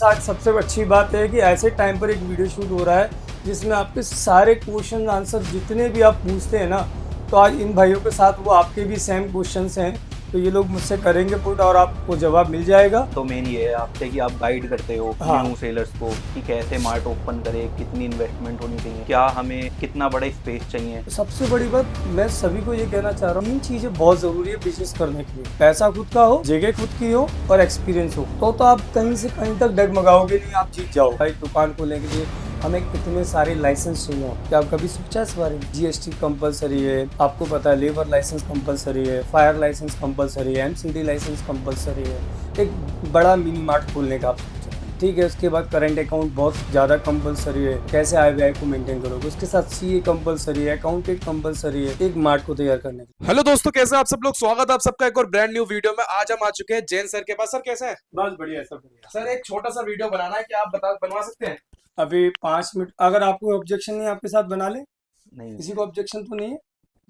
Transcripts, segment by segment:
आज सबसे अच्छी बात है कि ऐसे टाइम पर एक वीडियो शूट हो रहा है जिसमें आपके सारे क्वेश्चन आंसर जितने भी आप पूछते हैं ना, तो आज इन भाइयों के साथ वो आपके भी सेम क्वेश्चंस हैं, तो ये लोग मुझसे करेंगे पुट और आपको जवाब मिल जाएगा। तो मेन ये है आपसे कि आप गाइड करते हो हाँ। न्यू सेलर्स को कि कैसे मार्ट ओपन करें, कितनी इन्वेस्टमेंट होनी चाहिए, क्या हमें कितना बड़ा स्पेस चाहिए। सबसे बड़ी बात मैं सभी को ये कहना चाह रहा हूँ, तीन चीजें बहुत जरूरी है बिजनेस करने के लिए। पैसा खुद का हो, जगह खुद की हो और एक्सपीरियंस हो, तो आप कहीं से कहीं तक डगमगाओगे नहीं, आप जीत जाओ। भाई दुकान खोलने के लिए हमें कितने सारे लाइसेंस चाहिए, क्या आप कभी सोचा इस बारे में? जीएसटी कंपलसरी है, आपको पता है, लेबर लाइसेंस कंपलसरी है, फायर लाइसेंस कंपलसरी है, एमसीडी लाइसेंस कंपलसरी है, एक बड़ा मिनी मार्ट खोलने का आप सोचो, ठीक है। उसके बाद करंट अकाउंट बहुत ज़्यादा कंपलसरी है, कैसे आय व्यय को मेंटेन करोगे। उसके साथ सीए कंपलसरी है, अकाउंटेंट कंपलसरी है एक मार्ट को तैयार करने के लिए। हेलो दोस्तों, कैसे हैं आप सब लोग। स्वागत है आप सबका एक और ब्रांड न्यू वीडियो में। आज हम आ चुके हैं जैन सर के पास। सर कैसे हैं? बस बढ़िया सब बढ़िया। सर एक छोटा सा वीडियो बनाना है, क्या आप बनवा सकते हैं? अभी 5 मिनट, अगर आपको ऑब्जेक्शन नहीं आपके साथ बना ले। नहीं, किसी को ऑब्जेक्शन तो नहीं है?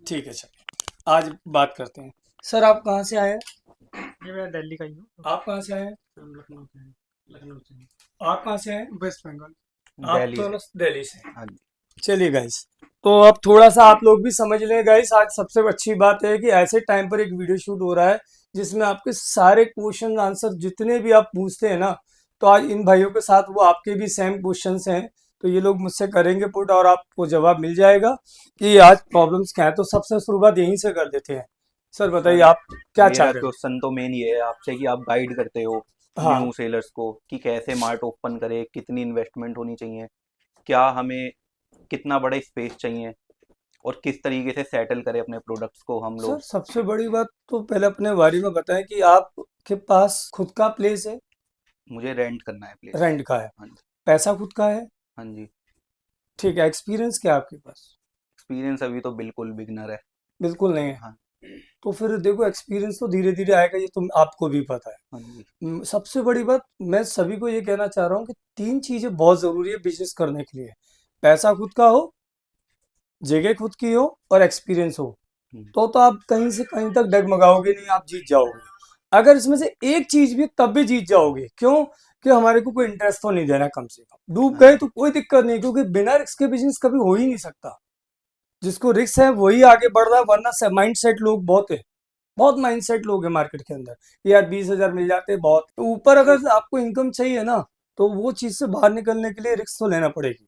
ठीक है, चलिए आज बात करते हैं। सर आप कहाँ से आए हैं? ये मैं दिल्ली का ही हूँ। आप कहाँ से आए हैं? हम लखनऊ से हैं। लखनऊ से हैं। आप कहाँ से आए हैं? वेस्ट बंगाल। आप दिल्ली तो से। दिल्ली से। हाँ जी। चलिए गाइस, तो अब थोड़ा सा आप लोग भी समझ लें गाइस। आज सबसे अच्छी बात है कि ऐसे टाइम पर एक वीडियो शूट हो रहा है जिसमें आपके सारे क्वेश्चन आंसर जितने भी आप पूछते हैं ना, तो आज इन भाइयों के साथ वो आपके भी सेम क्वेश्चंस हैं, तो ये लोग मुझसे करेंगे पुट और आपको जवाब मिल जाएगा कि आज प्रॉब्लम्स क्या है। तो सबसे शुरुआत यहीं से कर देते हैं। सर बताइए आप क्या चाह मेरा रहे हो? क्वेश्चन तो मेन ये है आपसे कि आप गाइड करते हो हाँ। न्यू सेलर्स को कि कैसे मार्ट ओपन करें, कितनी इन्वेस्टमेंट होनी चाहिए, क्या हमें कितना बड़ा स्पेस चाहिए और किस तरीके से सेटल करें अपने प्रोडक्ट्स को हम सर लोग। सबसे बड़ी बात तो पहले अपने बारे में बताएं कि आपके पास खुद का प्लेस है, मुझे रेंट करना है प्लेस। रेंट का है, हाँ जी। पैसा खुद का है, हाँ जी। ठीक है। एक्सपीरियंस क्या है आपके पास? एक्सपीरियंस अभी तो बिल्कुल बिगनर है। बिल्कुल नहीं है। हाँ। तो फिर देखो, एक्सपीरियंस तो धीरे धीरे आएगा, ये तुम आपको भी पता है। हाँ जी। सबसे बड़ी बात मैं सभी को ये कहना चाह रहा हूँ कि तीन चीजें बहुत जरूरी है बिजनेस करने के लिए। पैसा खुद का हो, जगह खुद की हो और एक्सपीरियंस हो, तो आप कहीं से कहीं तक डगमगाओगे नहीं, आप जीत जाओगे। अगर इसमें से एक चीज भी है, तब भी जीत जाओगे। क्यों? कि हमारे को कोई इंटरेस्ट तो नहीं देना, कम से कम डूब हाँ गए जी। तो कोई दिक्कत नहीं, क्योंकि बिना रिस्क के बिजनेस कभी हो ही नहीं सकता। जिसको रिस्क है वही आगे बढ़ रहा है, वरना माइंड सेट लोग बहुत है, बहुत माइंडसेट लोग हैं मार्केट के अंदर। यार 20,000 मिल जाते हैं बहुत, तो ऊपर अगर आपको इनकम चाहिए ना, तो वो चीज से बाहर निकलने के लिए रिस्क तो लेना पड़ेगी।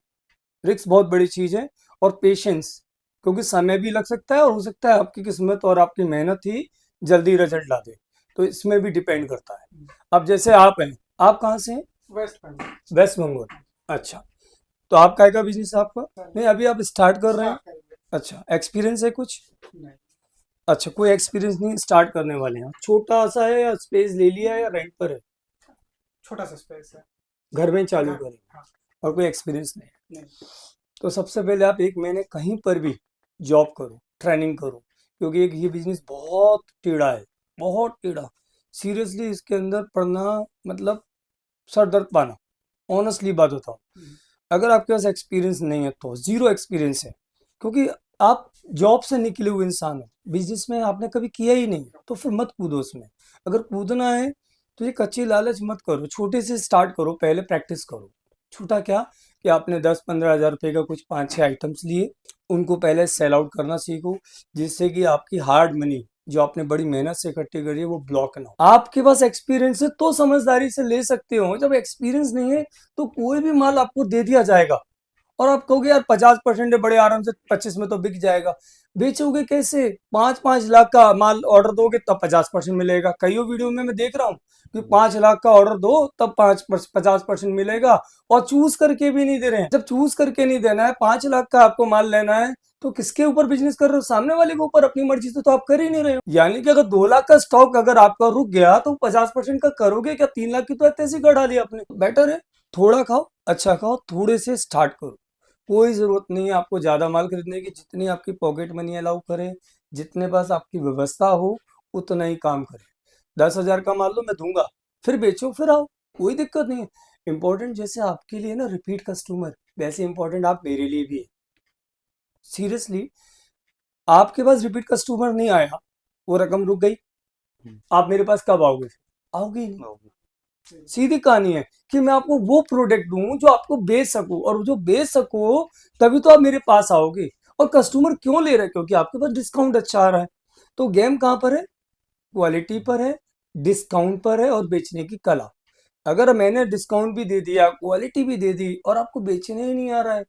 रिस्क बहुत बड़ी चीज है। और पेशेंस, क्योंकि समय भी लग सकता है और हो सकता है आपकी किस्मत और आपकी मेहनत ही जल्दी रिजल्ट ला दे, तो इसमें भी डिपेंड करता है। अब जैसे आप हैं, आप कहाँ से हैं? वेस्ट बंगाल। वेस्ट बंगाल। अच्छा, तो आप काय का बिजनेस है आपका? नहीं, अभी आप स्टार्ट कर रहे हैं। अच्छा, एक्सपीरियंस है कुछ? नहीं, अच्छा, कोई एक्सपीरियंस नहीं, स्टार्ट करने वाले हैं। छोटा सा है या स्पेस ले लिया है या रेंट पर है? छोटा सा स्पेस है। घर में ही चालू हाँ, करेंगे हाँ। और कोई एक्सपीरियंस नहीं है। नहीं। तो सबसे पहले आप 1 महीने कहीं पर भी जॉब करो, ट्रेनिंग करो, क्योंकि एक ये बिजनेस बहुत टेढ़ा है, बहुत टेढ़ा। सीरियसली इसके अंदर पढ़ना मतलब सर दर्द पाना, ऑनेस्टली बात बताऊं। अगर आपके पास एक्सपीरियंस नहीं है तो जीरो एक्सपीरियंस है, क्योंकि आप जॉब से निकले हुए इंसान हो, बिजनेस में आपने कभी किया ही नहीं, तो फिर मत कूदो उसमें। अगर कूदना है तो ये कच्ची लालच मत करो, छोटे से स्टार्ट करो, पहले प्रैक्टिस करो। छोटा क्या कि आपने 10-15 हज़ार रुपये का कुछ 5-6 आइटम्स लिए, उनको पहले सेल आउट करना सीखो, जिससे कि आपकी हार्ड मनी जो आपने बड़ी मेहनत से इकट्ठी करी है वो ब्लॉक ना हो। आपके पास एक्सपीरियंस है तो समझदारी से ले सकते हो, जब एक्सपीरियंस नहीं है तो कोई भी माल आपको दे दिया जाएगा और आप कहोगे यार 50% है, बड़े आराम से 25 में तो बिक जाएगा। बेचोगे कैसे? 5-5 लाख का माल ऑर्डर दोगे तब 50% मिलेगा। कई वीडियो में मैं देख रहा हूँ कि 5 लाख का ऑर्डर दो तब 50% मिलेगा, और चूज करके भी नहीं दे रहे हैं। जब चूज करके नहीं देना है, 5 लाख का आपको माल लेना है, तो किसके ऊपर बिजनेस कर रहे हो? सामने वाले के ऊपर। अपनी मर्जी से तो आप कर ही नहीं रहे हो। यानी कि अगर 2 लाख का स्टॉक अगर आपका रुक गया तो 50% का करोगे क्या? 3 लाख की तो ऐसे ही गढ़ा लिया आपने। बेटर है थोड़ा खाओ, अच्छा खाओ, थोड़े से स्टार्ट करो। कोई जरूरत नहीं है आपको ज्यादा माल खरीदने की, जितनी आपकी पॉकेट मनी अलाउ करे, जितने पास आपकी व्यवस्था हो, उतना ही काम करे। 10,000 का माल लो, मैं दूंगा, फिर बेचो, फिर आओ, कोई दिक्कत नहीं है। इंपॉर्टेंट जैसे आपके लिए ना रिपीट कस्टमर, वैसे इंपॉर्टेंट आप मेरे लिए भी है। सीरियसली, आपके पास रिपीट कस्टमर नहीं आया, वो रकम रुक गई, आप मेरे पास कब आओगे? आओगे ही नहीं। सीधी कहानी है कि मैं आपको वो प्रोडक्ट दूं जो आपको बेच सकूं, और जो बेच सको तभी तो आप मेरे पास आओगे। और कस्टमर क्यों ले रहे हैं? क्योंकि आपके पास डिस्काउंट अच्छा आ रहा है। तो गेम कहाँ पर है? क्वालिटी पर है, डिस्काउंट पर है और बेचने की कला। अगर मैंने डिस्काउंट भी दे दिया, क्वालिटी भी दे दी और आपको बेचने ही नहीं आ रहा है,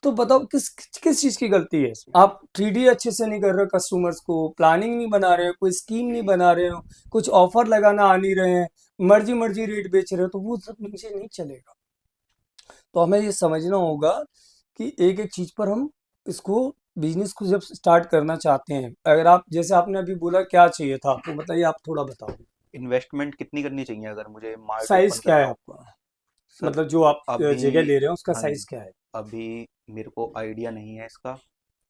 तो बताओ किस किस चीज की गलती है इसमें? आप 3D अच्छे से नहीं कर रहे हो, कस्टमर्स को प्लानिंग नहीं बना रहे हो, कोई स्कीम नहीं बना रहे हो, कुछ ऑफर लगाना आ नहीं रहे हैं, मर्जी मर्जी रेट बेच रहे हो, तो वो सब नीचे नहीं चलेगा। तो हमें ये समझना होगा कि एक एक चीज पर हम इसको, बिजनेस को जब स्टार्ट करना चाहते हैं, अगर आप, जैसे आपने अभी बोला क्या चाहिए था आपको, बताइए, आप थोड़ा बताओ। इन्वेस्टमेंट कितनी करनी चाहिए अगर मुझे मार्ट साइज ओपन क्या है करना हो? आपका? सर मतलब जो आप जगह अभी, ले रहे हो उसका हाँ साइज जी, क्या है? अभी मेरे को आइडिया नहीं है इसका।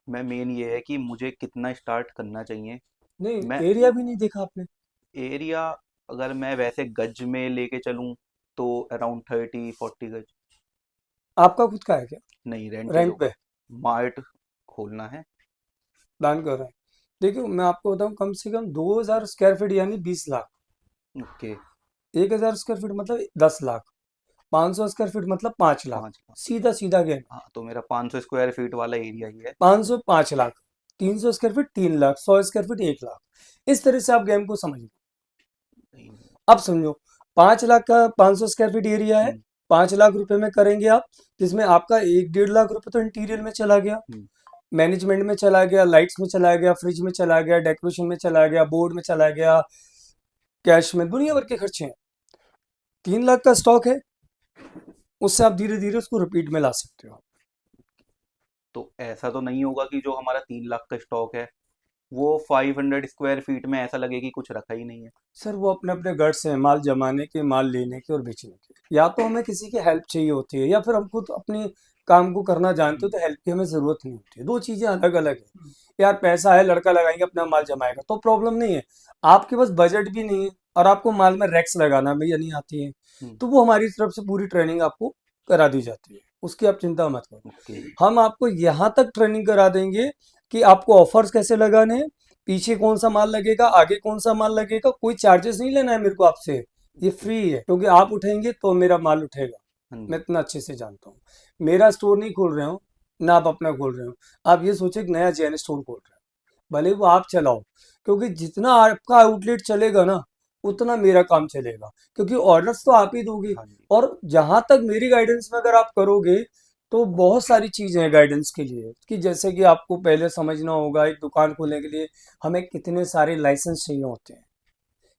मैं मेन ये है कि मुझे कितना स्टार्ट करना चाहिए। मैं नहीं, एरिया भी नहीं देखा आपने। एरिया, अगर मैं वैसे गज में लेके चलूँ तो अराउंड 30-40 गज। आपका खुद का है क्या? नहीं, रेंटेड रेंट पे होगा। मार्ट खोलना है। प्लान कर रहे हैं? देखिए मैं आपको बताऊं, कम से कम 2000 स्क्वायर फीट यानी 20 लाख। ओके। 1000 स्क्वायर फीट मतलब 10 लाख। 500 स्क्वायर फीट मतलब 5 लाख। 5 लाख। सीधा सीधा गेम। हाँ, तो मेरा 500 स्क्वायर फीट वाला एरिया ही है। 500 5 lakh, 300 square feet 3 lakh, 100 square feet 1 lakh. इस तरह से आप गेम को समझिए। नहीं, अब समझो, 5 लाख का 500 स्क्वायर फीट एरिया है, हम्म, 5 लाख रुपए में करेंगे आप, जिसमें आपका 1-1.5 लाख रुपए तो इंटीरियर में चला गया, हम्म, मैनेजमेंट में चला गया, लाइट्स में चला गया, फ्रिज में चला गया, डेकोरेशन में चला गया, बोर्ड में चला गया, कैश में, दुनिया भर के खर्चे हैं। 3 लाख का स्टॉक है, उससे आप धीरे धीरे उसको रिपीट में ला सकते हो। तो ऐसा तो नहीं होगा कि जो हमारा 3 लाख का स्टॉक है वो 500 स्क्वायर फीट में ऐसा लगे कि कुछ रखा ही नहीं है। सर वो अपने अपने गट्स हैं, माल जमाने के, माल लेने के और बेचने के। या तो हमें किसी की हेल्प चाहिए होती है, या फिर हम खुद अपने काम को करना जानते हो, तो हेल्प की हमें जरूरत नहीं होती है। दो चीजें अलग अलग है। यार पैसा है, लड़का लगाएंगे, अपना माल जमाएगा तो प्रॉब्लम नहीं है। आपके पास बजट भी नहीं है और आपको माल में रैक्स लगाना भैया नहीं आती है, हम्म, तो वो हमारी तरफ से पूरी ट्रेनिंग आपको करा दी जाती है, उसकी आप चिंता मत करो। ओके। हम आपको यहाँ तक ट्रेनिंग करा देंगे कि आपको ऑफर्स कैसे लगाने हैं, पीछे कौन सा माल लगेगा, आगे कौन सा माल लगेगा। कोई चार्जेस नहीं लेना है मेरे को आपसे, ये फ्री है, क्योंकि आप उठेंगे तो मेरा माल उठेगा। हाँ मैं जी। इतना अच्छे से जानता हूँ। मेरा स्टोर नहीं खोल रहे हो ना, आप अपना खोल रहे हो। आप ये सोचे कि नया जैन स्टोर खोल रहे हो, भले वो आप चलाओ, क्योंकि जितना आपका आउटलेट चलेगा ना, उतना मेरा काम चलेगा, क्योंकि ऑर्डर्स तो आप ही दोगे। हाँ जी। और जहां तक मेरी गाइडेंस में अगर आप करोगे, तो बहुत सारी चीजें हैं गाइडेंस के लिए, कि जैसे कि आपको पहले समझना होगा, एक दुकान खोलने के लिए हमें कितने सारे लाइसेंस चाहिए होते हैं।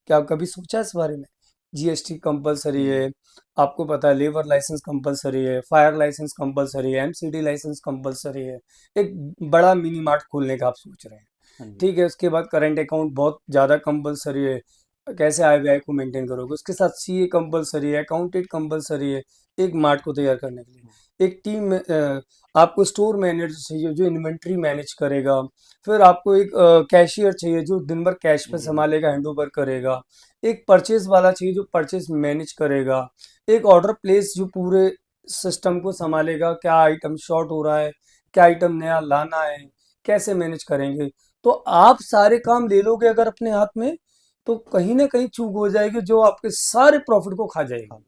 क्या आप कभी सोचा इस बारे में? जीएसटी कंपलसरी हम्म, है, आपको पता है, लेबर लाइसेंस कंपलसरी है, फायर लाइसेंस कंपलसरी है, एमसीडी लाइसेंस कंपलसरी है। एक बड़ा मिनी मार्ट खोलने का आप सोच रहे हैं, हाँ जी। ठीक है, उसके बाद करंट अकाउंट बहुत ज़्यादा कंपलसरी है, कैसे आय व्यय को मेंटेन करोगे, उसके साथ सीए कंपलसरी है, अकाउंटेंट कंपलसरी है, एक मार्ट को तैयार करने के लिए। एक टीम में आपको स्टोर मैनेजर चाहिए जो इन्वेंट्री मैनेज करेगा, फिर आपको एक कैशियर चाहिए जो दिन भर कैश पे हम्म, संभालेगा, हैंड ओवर करेगा, एक परचेज वाला चाहिए जो परचेज मैनेज करेगा, एक ऑर्डर प्लेस जो पूरे सिस्टम को संभालेगा, क्या आइटम शॉर्ट हो रहा है, क्या आइटम नया लाना है, कैसे मैनेज करेंगे। तो आप सारे काम ले लोगे अगर अपने हाथ में, तो कहीं ना कहीं चूक हो जाएगी जो आपके सारे प्रॉफिट को खा जाएगी। हाँ,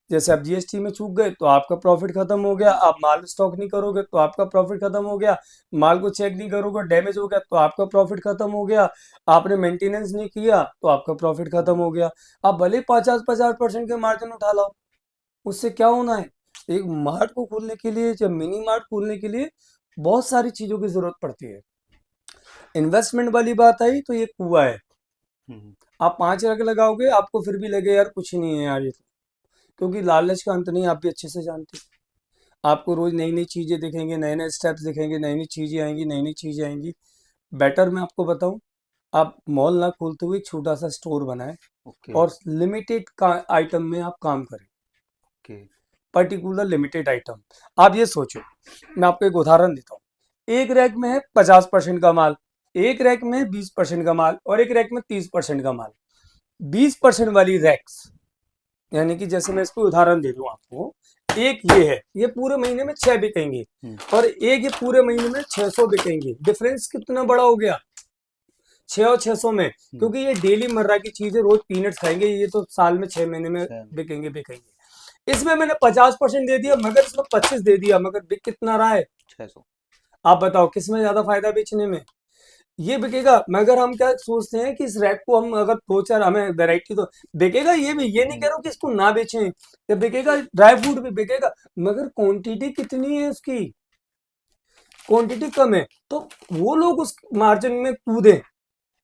जैसे आप जीएसटी में चूक गए तो आपका प्रॉफिट खत्म हो गया, आप माल स्टॉक नहीं करोगे तो आपका प्रॉफिट खत्म हो गया, माल को चेक नहीं करोगे, डैमेज हो गया तो आपका प्रॉफिट खत्म हो गया, आपने मेंटेनेंस नहीं किया तो आपका प्रॉफिट खत्म हो गया। आप भले 50-50% के मार्जिन उठा लो, उससे क्या होना है? एक मार्ट को खोलने के लिए, जब मिनी मार्ट खोलने के लिए बहुत सारी चीजों की जरूरत पड़ती है। इन्वेस्टमेंट वाली बात आई तो ये कुआ है। हम्म, आप 5 लाख लगाओगे, आपको फिर भी लगे यार कुछ नहीं है यार ये तो, क्योंकि लालच का अंत नहीं, आप भी अच्छे से जानते हैं। आपको रोज नई नई चीजें दिखेंगे, नए नए स्टेप्स दिखेंगे, नई नई चीजें आएंगी, नई नई चीजें आएंगी। बेटर मैं आपको बताऊं, आप मॉल ना खोलते हुए एक छोटा सा स्टोर बनाएं, ओके। और लिमिटेड का आइटम में आप काम करें, ओके। Particular limited item. आप ये सोचो, मैं आपको एक उदाहरण देता हूँ। एक रैक में है 50% का माल, एक रैक में 20% का माल, और एक रैक में 30% का माल। 20% वाली रैक्स, यानी कि जैसे मैं इस पे उदाहरण दे दूं आपको, एक ये है, ये पूरे महीने में 6 बिकेंगे, हम्म, और एक ये पूरे महीने में 600 बिकेंगे। डिफरेंस कितना बड़ा हो गया, 6 और 600 में, हम्म, क्योंकि ये डेली मर्रा की चीज है, रोज पीनट्स खाएंगे, ये तो साल में 6 महीने में सैम, बिकेंगे बिकेंगे। इसमें मैंने 50% दे दिया, मगर इसमें 25 दे दिया, मगर बिक कितना रहा है? 600। आप बताओ किसमें ज्यादा फायदा बेचने में? ये बिकेगा। मगर हम क्या सोचते हैं कि इस रैक को हम अगर दो चार हमें वैरायटी तो बिकेगा, ये भी ये नहीं कह रहा हूं कि इसको ना बेचें, ये बिकेगा, ड्राई फ्रूट भी बिकेगा, मगर क्वांटिटी कितनी है उसकी? क्वांटिटी कम है। तो वो लोग उस मार्जिन में कूदे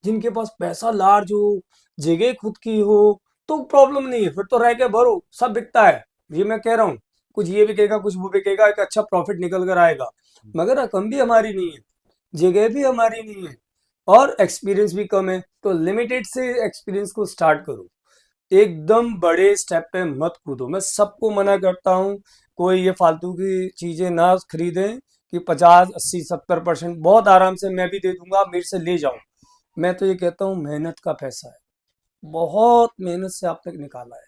जिनके पास पैसा लार्ज हो, जगह खुद की हो, तो प्रॉब्लम नहीं है, फिर तो रह के भरो, सब बिकता है। ये मैं कह रहा हूँ, कुछ ये बिकेगा, कुछ वो बिकेगा, एक अच्छा प्रॉफिट निकल कर आएगा, मगर रकम भी हमारी नहीं है, जगह भी हमारी नहीं है, और एक्सपीरियंस भी कम है। तो लिमिटेड से एक्सपीरियंस को स्टार्ट करो, एकदम बड़े स्टेप पे मत कूदो। मैं सबको मना करता हूँ, कोई ये फालतू की चीजें ना खरीदें कि 50 80 70% बहुत आराम से मैं भी दे दूंगा, आप मेरे से ले जाओ। मैं तो ये कहता हूँ मेहनत का पैसा है, बहुत मेहनत से आप तक निकाला है।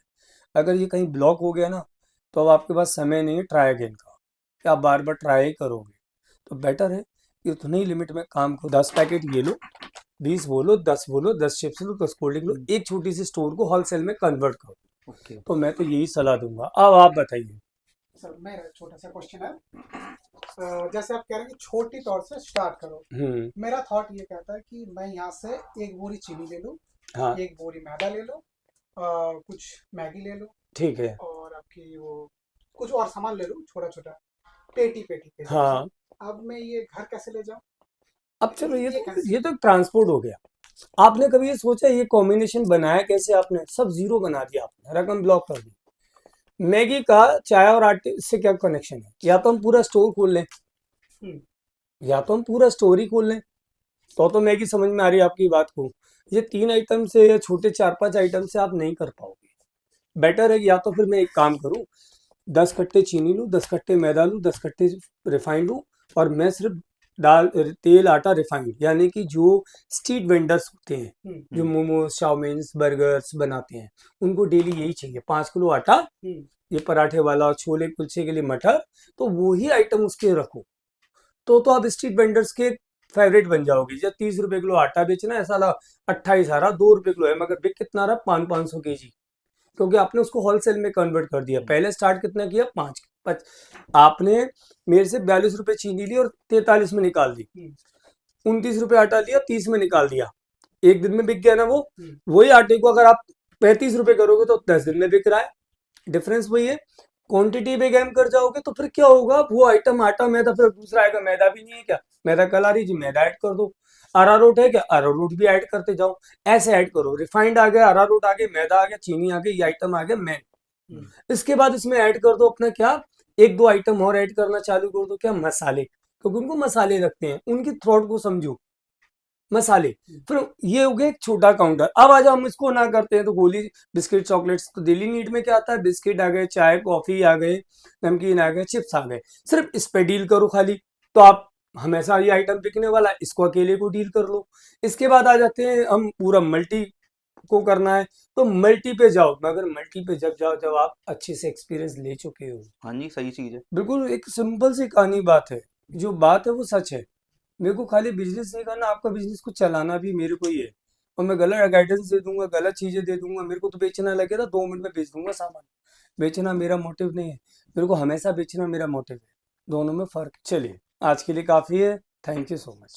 अगर ये कहीं ब्लॉक हो गया ना, तो अब आपके पास समय नहीं है ट्राई अगेन का, कि आप बार बार ट्राई करोगे। तो बेटर है कि उतनी ही लिमिट में काम को, 10 पैकेट ये लो, 20 बोलो, 10 बोलो, 10 चिप्स लो, 10 कोल्ड ड्रिंक लो, एक छोटी सी स्टोर को होलसेल में कन्वर्ट करो। ओके। तो मैं तो यही सलाह दूंगा। अब आप बताइए। सर मेरा छोटा सा क्वेश्चन है। जैसे आप कह रहे हैं कि छोटी तौर से स्टार्ट करो, मेरा थॉट ये कहता है कि मैं यहाँ से एक बोरी चीनी ले लूँ, हाँ एक बोरी मैदा ले लो, कुछ मैगी ले लो, ठीक है। और आपकी वो कुछ और सामान ले लूँ छोटा छोटा, पेटी पेटी के हिसाब हाँ से। अब मैं ये घर कैसे ले जाऊँ? अब चलो, ये कैसे? ये तो ट्रांसपोर्ट हो गया। आपने कभी ये सोचा ये कॉम्बिनेशन बनाया कैसे? आपने सब जीरो बना दिया, आपने रकम ब्लॉक कर दी। मैगी का चाय और आटे से क्या कनेक्शन है? या तो हम पूरा स्टोर खोल लें, हम्म, या तो हम पूरा स्टोर ही खोल लें, तो मैगी समझ में आ रही है आपकी बात को। ये 3 आइटम से या छोटे 4 5 आइटम से आप नहीं कर पाओगे। बेटर है कि या तो फिर मैं एक काम करूं, 10 कट्टे चीनी लूँ, 10 कट्टे मैदा लूँ, 10 कट्टे रिफाइंड लूँ, और मैं सिर्फ दाल तेल आटा रिफाइंड, यानी कि जो स्ट्रीट वेंडर्स होते हैं, जो हम्म, मोमोज चाउमीन्स बर्गर्स बनाते हैं, उनको डेली यही चाहिए, 5 किलो आटा, हम्म, ये पराठे वाला, छोले कुलचे के लिए मटर, तो वो ही आइटम उसके रखो। तो आप स्ट्रीट वेंडर्स के फेवरेट बन जाओगे। जब 30 रुपए किलो आटा बेचना है, साला 28 आ रहा, 2 रुपए किलो है, मगर बिक कितना रहा? 500 500 kg, क्योंकि आपने उसको होलसेल में कन्वर्ट कर दिया। पहले स्टार्ट कितना किया? 5 आपने मेरे से 42 रुपए चीनी ली और 43 में निकाल दी, हम्म, 29 रुपए आटा लिया, 30 में निकाल दिया, एक दिन में बिक गया ना वो। हम्म, वही आटे को अगर आप 35 रुपए करोगे तो 10 दिन में बिक रहा है। डिफरेंस वही है। क्वांटिटी पे गेम कर जाओगे तो फिर क्या होगा? वो आइटम आटा मैदा, फिर दूसरा आएगा मैदा भी नहीं है क्या? मैदा कल आ रही जी, मैदा ऐड कर दो। अरारोट है क्या? अरारोट भी ऐड करते जाओ, ऐसे ऐड करो। रिफाइंड आ गया, अरारोट आ गया, मैदा आ गया, चीनी आ गई, ये आइटम आ गया मेन। हम्म, इसके बाद इसमें ऐड कर दो अपना क्या, एक दो आइटम और ऐड करना चालू कर दो, क्या? मसाले, क्योंकि उनको मसाले रखते हैं, उनकी थ्रॉट को समझो, मसाले। फिर ये हो गया एक छोटा काउंटर। अब आ जाओ, हम इसको ना करते हैं तो गोली बिस्किट चॉकलेट्स, तो डेली नीड में क्या आता है? बिस्किट आ गए, चाय कॉफी आ गए, नमकीन आ गए, चिप्स आ गए, सिर्फ इस पे डील करो खाली, तो आप हमेशा ये आइटम बिकने वाला है, इसको अकेले को डील कर लो। इसके बाद आ जाते हैं हम, पूरा मल्टी को करना है, तो मल्टी पे जाओ, मगर मल्टी पे जब जाओ जब आप अच्छे से एक्सपीरियंस ले चुके हो। हाँ जी, सही चीज है। बिल्कुल एक सिंपल सी कहानी बात है, जो बात है वो सच है। मेरे को खाली बिजनेस नहीं करना, आपका बिजनेस को चलाना भी मेरे को ही है, और मैं गलत गाइडेंस दे दूंगा, गलत चीजें दे दूंगा, मेरे को तो बेचना लगे ना 2 मिनट में बेच दूंगा सामान। बेचना मेरा मोटिव नहीं है, मेरे को हमेशा बेचना मेरा मोटिव है, दोनों में फर्क। चलिए आज के लिए काफी है, थैंक यू सो मच।